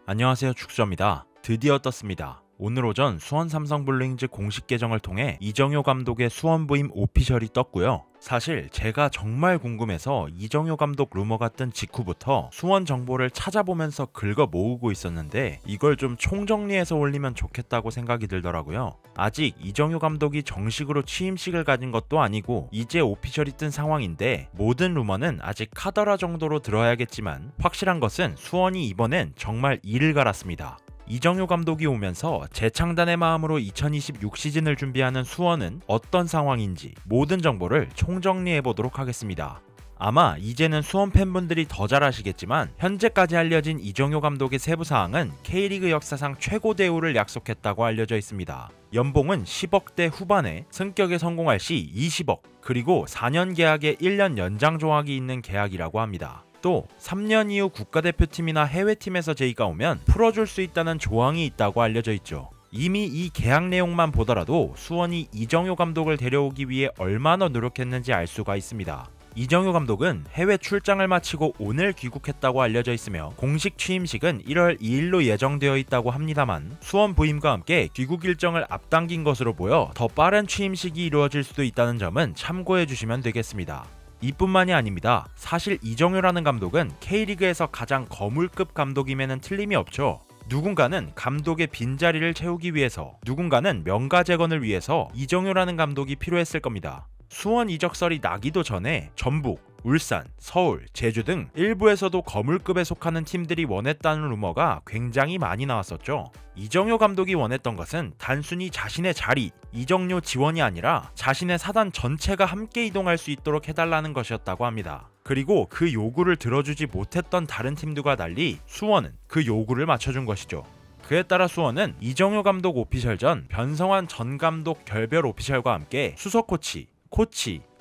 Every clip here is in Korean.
안녕하세요, 축수입니다. 드디어 떴습니다. 오늘 오전 수원 삼성블루잉즈 공식 계정을 통해 이정효 감독의 수원 부임 오피셜이 떴고요. 사실 제가 정말 궁금해서 이정효 감독 루머가 뜬 직후부터 수원 정보를 찾아보면서 긁어 모으고 있었는데 이걸 좀 총정리해서 올리면 좋겠다고 생각이 들더라고요. 아직 이정효 감독이 정식으로 취임식을 가진 것도 아니고 이제 오피셜이 뜬 상황인데 모든 루머는 아직 카더라 정도로 들어야겠지만 확실한 것은 수원이 이번엔 정말 이를 갈았습니다. 이정효 감독이 오면서 재창단의 마음으로 2026 시즌을 준비하는 수원은 어떤 상황인지 모든 정보를 총정리해보도록 하겠습니다. 아마 이제는 수원 팬분들이 더 잘 아시겠지만 현재까지 알려진 이정효 감독의 세부 사항은 K리그 역사상 최고 대우를 약속했다고 알려져 있습니다. 연봉은 10억대 후반에 승격에 성공할 시 20억, 그리고 4년 계약에 1년 연장 조항이 있는 계약이라고 합니다. 또 3년 이후 국가대표팀이나 해외팀에서 제의가 오면 풀어줄 수 있다는 조항이 있다고 알려져 있죠. 이미 이 계약 내용만 보더라도 수원이 이정효 감독을 데려오기 위해 얼마나 노력했는지 알 수가 있습니다. 이정효 감독은 해외 출장을 마치고 오늘 귀국했다고 알려져 있으며 공식 취임식은 1월 2일로 예정되어 있다고 합니다만 수원 부임과 함께 귀국 일정을 앞당긴 것으로 보여 더 빠른 취임식이 이루어질 수도 있다는 점은 참고해 주시면 되겠습니다. 이뿐만이 아닙니다. 사실 이정효라는 감독은 K리그에서 가장 거물급 감독임에는 틀림이 없죠. 누군가는 감독의 빈자리를 채우기 위해서, 누군가는 명가재건을 위해서 이정효라는 감독이 필요했을 겁니다. 수원 이적설이 나기도 전에 전북, 울산, 서울, 제주 등 일부에서도 거물급에 속하는 팀들이 원했다는 루머가 굉장히 많이 나왔었죠. 이정효 감독이 원했던 것은 단순히 자신의 자리, 이정효 지원이 아니라 자신의 사단 전체가 함께 이동할 수 있도록 해달라는 것이었다고 합니다. 그리고 그 요구를 들어주지 못했던 다른 팀들과 달리 수원은 그 요구를 맞춰준 것이죠. 그에 따라 수원은 이정효 감독 오피셜 전 변성환 전 감독 결별 오피셜과 함께 수석 코치,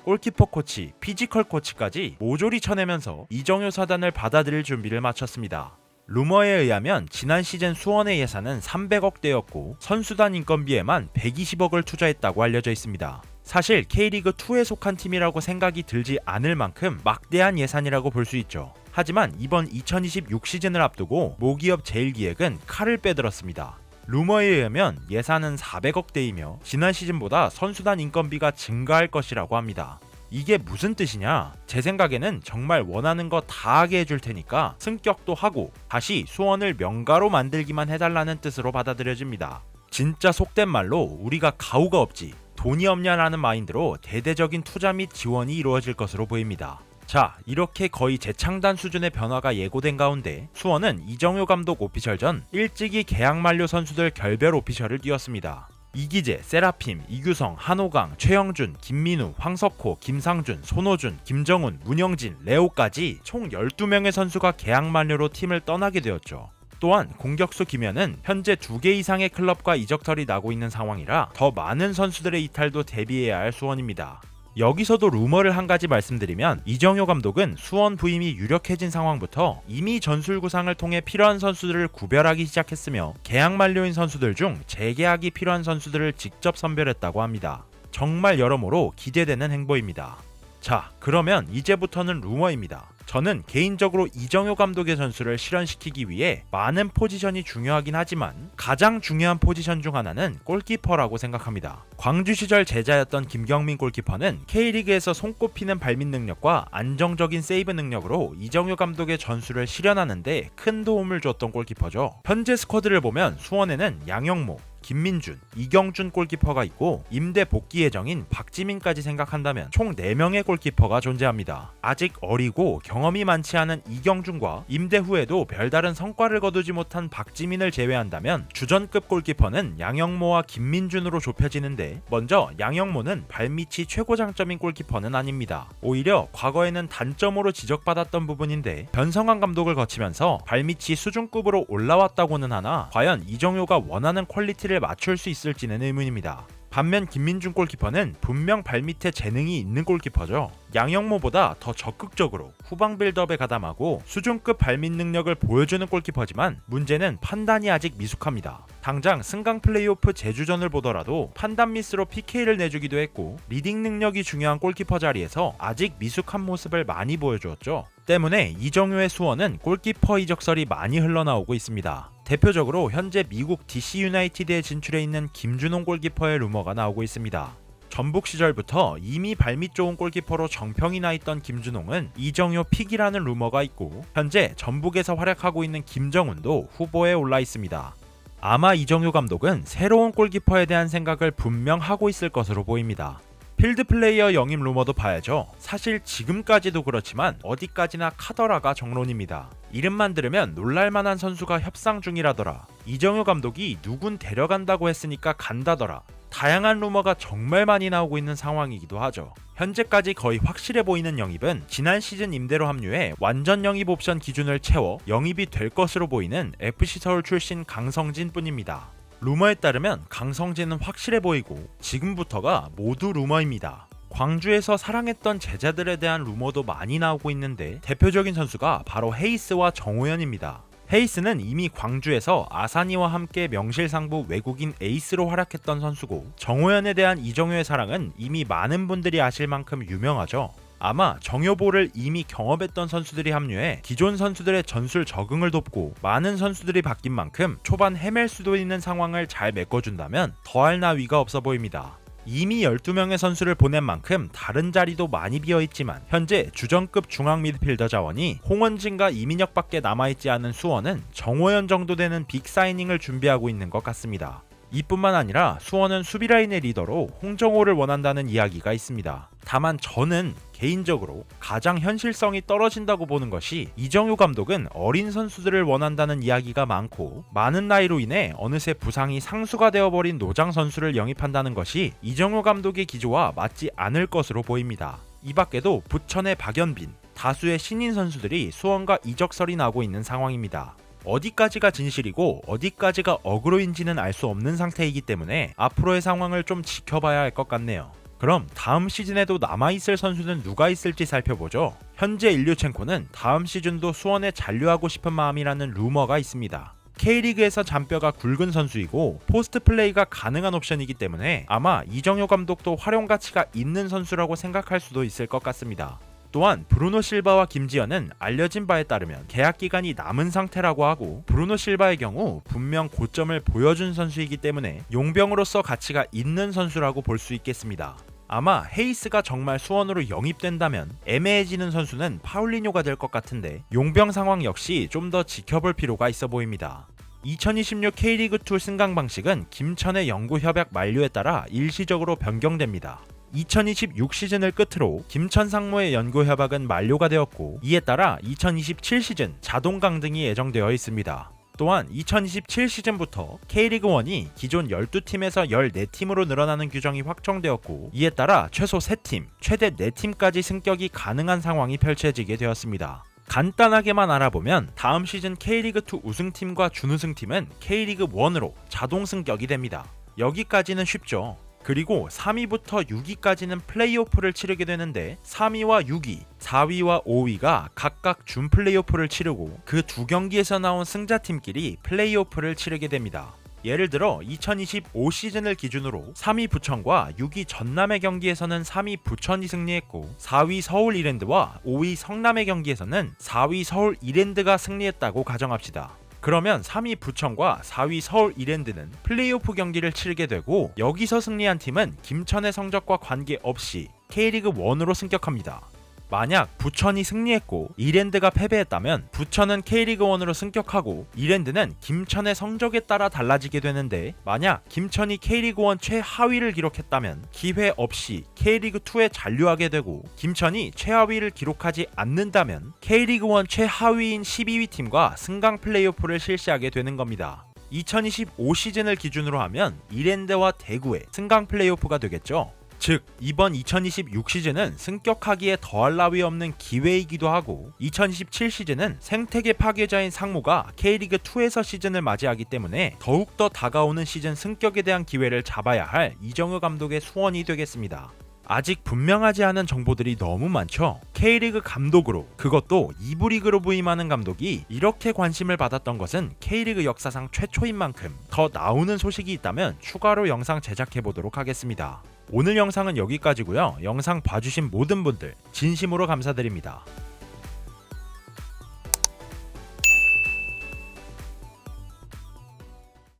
골키퍼 코치, 피지컬 코치까지 모조리 쳐내면서 이정효 사단을 받아들일 준비를 마쳤습니다. 루머에 의하면 지난 시즌 수원의 예산은 300억대였고 선수단 인건비에만 120억을 투자했다고 알려져 있습니다. 사실 K리그2에 속한 팀이라고 생각이 들지 않을 만큼 막대한 예산이라고 볼 수 있죠. 하지만 이번 2026 시즌을 앞두고 모기업 제일기획은 칼을 빼들었습니다. 루머에 의하면 예산은 400억대이며 지난 시즌보다 선수단 인건비가 증가할 것이라고 합니다. 이게 무슨 뜻이냐? 제 생각에는 정말 원하는 거 다 하게 해줄 테니까 승격도 하고 다시 수원을 명가로 만들기만 해달라는 뜻으로 받아들여집니다. 진짜 속된 말로 우리가 가오가 없지 돈이 없냐라는 마인드로 대대적인 투자 및 지원이 이루어질 것으로 보입니다. 자, 이렇게 거의 재창단 수준의 변화가 예고된 가운데 수원은 이정효 감독 오피셜 전 일찍이 계약 만료 선수들 결별 오피셜을 띄웠습니다. 이기재, 세라핌, 이규성, 한호강, 최영준, 김민우, 황석호, 김상준, 손호준, 김정훈, 문영진, 레오까지 총 12명의 선수가 계약 만료로 팀을 떠나게 되었죠. 또한 공격수 김현은 현재 2개 이상의 클럽과 이적설이 나고 있는 상황이라 더 많은 선수들의 이탈도 대비해야 할 수원입니다. 여기서도 루머를 한 가지 말씀드리면 이정효 감독은 수원 부임이 유력해진 상황부터 이미 전술구상을 통해 필요한 선수들을 구별하기 시작했으며 계약 만료인 선수들 중 재계약이 필요한 선수들을 직접 선별했다고 합니다. 정말 여러모로 기대되는 행보입니다. 자, 그러면 이제부터는 루머입니다. 저는 개인적으로 이정효 감독의 전술을 실현시키기 위해 많은 포지션이 중요하긴 하지만 가장 중요한 포지션 중 하나는 골키퍼라고 생각합니다. 광주 시절 제자였던 김경민 골키퍼는 K리그에서 손꼽히는 발밑 능력과 안정적인 세이브 능력으로 이정효 감독의 전술을 실현하는데 큰 도움을 줬던 골키퍼죠. 현재 스쿼드를 보면 수원에는 양영모, 김민준, 이경준 골키퍼가 있고 임대 복귀 예정인 박지민까지 생각한다면 총 4명의 골키퍼가 존재합니다. 아직 어리고 경험이 많지 않은 이경준과 임대 후에도 별다른 성과를 거두지 못한 박지민을 제외한다면 주전급 골키퍼는 양영모와 김민준으로 좁혀지는데 먼저 양영모는 발밑이 최고 장점인 골키퍼는 아닙니다. 오히려 과거에는 단점으로 지적받았던 부분인데 변성환 감독을 거치면서 발밑이 수준급으로 올라왔다고는 하나 과연 이정효가 원하는 퀄리티를 맞출 수 있을지는 의문입니다. 반면 김민준 골키퍼는 분명 발밑에 재능이 있는 골키퍼죠. 양영모보다 더 적극적으로 후방 빌드업에 가담하고 수준급 발밑 능력을 보여주는 골키퍼지만 문제는 판단이 아직 미숙합니다. 당장 승강 플레이오프 제주전을 보더라도 판단 미스로 PK를 내주기도 했고 리딩 능력이 중요한 골키퍼 자리에서 아직 미숙한 모습을 많이 보여주었죠. 때문에 이정효의 수원은 골키퍼 이적설이 많이 흘러나오고 있습니다. 대표적으로 현재 미국 DC 유나이티드에 진출해 있는 김준홍 골키퍼의 루머가 나오고 있습니다. 전북 시절부터 이미 발밑 좋은 골키퍼로 정평이 나 있던 김준홍은 이정효 픽이라는 루머가 있고, 현재 전북에서 활약하고 있는 김정훈도 후보에 올라 있습니다. 아마 이정효 감독은 새로운 골키퍼에 대한 생각을 분명 하고 있을 것으로 보입니다. 필드 플레이어 영입 루머도 봐야죠. 사실 지금까지도 그렇지만 어디까지나 카더라가 정론입니다. 이름만 들으면 놀랄만한 선수가 협상 중이라더라. 이정효 감독이 누군 데려간다고 했으니까 간다더라. 다양한 루머가 정말 많이 나오고 있는 상황이기도 하죠. 현재까지 거의 확실해 보이는 영입은 지난 시즌 임대로 합류해 완전 영입 옵션 기준을 채워 영입이 될 것으로 보이는 FC 서울 출신 강성진 뿐입니다. 루머에 따르면 강성진은 확실해 보이고 지금부터가 모두 루머입니다. 광주에서 사랑했던 제자들에 대한 루머도 많이 나오고 있는데, 대표적인 선수가 바로 헤이스와 정호연입니다. 헤이스는 이미 광주에서 아사니와 함께 명실상부 외국인 에이스로 활약했던 선수고, 정호연에 대한 이정효의 사랑은 이미 많은 분들이 아실 만큼 유명하죠. 아마 정효보를 이미 경험했던 선수들이 합류해 기존 선수들의 전술 적응을 돕고 많은 선수들이 바뀐 만큼 초반 헤맬 수도 있는 상황을 잘 메꿔준다면 더할 나위가 없어 보입니다. 이미 12명의 선수를 보낸 만큼 다른 자리도 많이 비어있지만 현재 주전급 중앙 미드필더 자원이 홍원진과 이민혁밖에 남아있지 않은 수원은 정호연 정도 되는 빅 사이닝을 준비하고 있는 것 같습니다. 이뿐만 아니라 수원은 수비라인의 리더로 홍정호를 원한다는 이야기가 있습니다. 다만 저는 개인적으로 가장 현실성이 떨어진다고 보는 것이, 이정효 감독은 어린 선수들을 원한다는 이야기가 많고 많은 나이로 인해 어느새 부상이 상수가 되어버린 노장 선수를 영입한다는 것이 이정효 감독의 기조와 맞지 않을 것으로 보입니다. 이 밖에도 부천의 박연빈, 다수의 신인 선수들이 수원과 이적설이 나오고 있는 상황입니다. 어디까지가 진실이고 어디까지가 어그로인지는 알 수 없는 상태이기 때문에 앞으로의 상황을 좀 지켜봐야 할 것 같네요. 그럼 다음 시즌에도 남아있을 선수는 누가 있을지 살펴보죠. 현재 일류첸코는 다음 시즌도 수원에 잔류하고 싶은 마음이라는 루머가 있습니다. K리그에서 잔뼈가 굵은 선수이고 포스트 플레이가 가능한 옵션이기 때문에 아마 이정효 감독도 활용 가치가 있는 선수라고 생각할 수도 있을 것 같습니다. 또한 브루노 실바와 김지현은 알려진 바에 따르면 계약 기간이 남은 상태라고 하고, 브루노 실바의 경우 분명 고점을 보여준 선수이기 때문에 용병으로서 가치가 있는 선수라고 볼 수 있겠습니다. 아마 헤이스가 정말 수원으로 영입된다면 애매해지는 선수는 파울리뇨가 될 것 같은데, 용병 상황 역시 좀 더 지켜볼 필요가 있어 보입니다. 2026 K리그2 승강 방식은 김천의 영구 협약 만료에 따라 일시적으로 변경됩니다. 2026 시즌을 끝으로 김천 상무의 연구 협약은 만료가 되었고, 이에 따라 2027 시즌 자동 강등이 예정되어 있습니다. 또한 2027 시즌부터 K리그1이 기존 12팀에서 14팀으로 늘어나는 규정이 확정되었고, 이에 따라 최소 3팀, 최대 4팀까지 승격이 가능한 상황이 펼쳐지게 되었습니다. 간단하게만 알아보면 다음 시즌 K리그2 우승팀과 준우승팀은 K리그1으로 자동 승격이 됩니다. 여기까지는 쉽죠. 그리고 3위부터 6위까지는 플레이오프를 치르게 되는데, 3위와 6위, 4위와 5위가 각각 준 플레이오프를 치르고 그 두 경기에서 나온 승자팀끼리 플레이오프를 치르게 됩니다. 예를 들어 2025 시즌을 기준으로 3위 부천과 6위 전남의 경기에서는 3위 부천이 승리했고, 4위 서울 이랜드와 5위 성남의 경기에서는 4위 서울 이랜드가 승리했다고 가정합시다. 그러면 3위 부천과 4위 서울 이랜드는 플레이오프 경기를 치르게 되고, 여기서 승리한 팀은 김천의 성적과 관계없이 K리그1으로 승격합니다. 만약 부천이 승리했고 이랜드가 패배했다면 부천은 K리그1으로 승격하고 이랜드는 김천의 성적에 따라 달라지게 되는데, 만약 김천이 K리그1 최하위를 기록했다면 기회 없이 K리그2에 잔류하게 되고, 김천이 최하위를 기록하지 않는다면 K리그1 최하위인 12위 팀과 승강 플레이오프를 실시하게 되는 겁니다. 2025 시즌을 기준으로 하면 이랜드와 대구의 승강 플레이오프가 되겠죠. 즉 이번 2026 시즌은 승격하기에 더할 나위 없는 기회이기도 하고, 2027 시즌은 생태계 파괴자인 상무가 K리그2에서 시즌을 맞이하기 때문에 더욱더 다가오는 시즌 승격에 대한 기회를 잡아야 할 이정효 감독의 수원이 되겠습니다. 아직 분명하지 않은 정보들이 너무 많죠. K리그 감독으로, 그것도 2부 리그로 부임하는 감독이 이렇게 관심을 받았던 것은 K리그 역사상 최초인 만큼 더 나오는 소식이 있다면 추가로 영상 제작해보도록 하겠습니다. 오늘 영상은 여기까지고요. 영상 봐주신 모든 분들 진심으로 감사드립니다.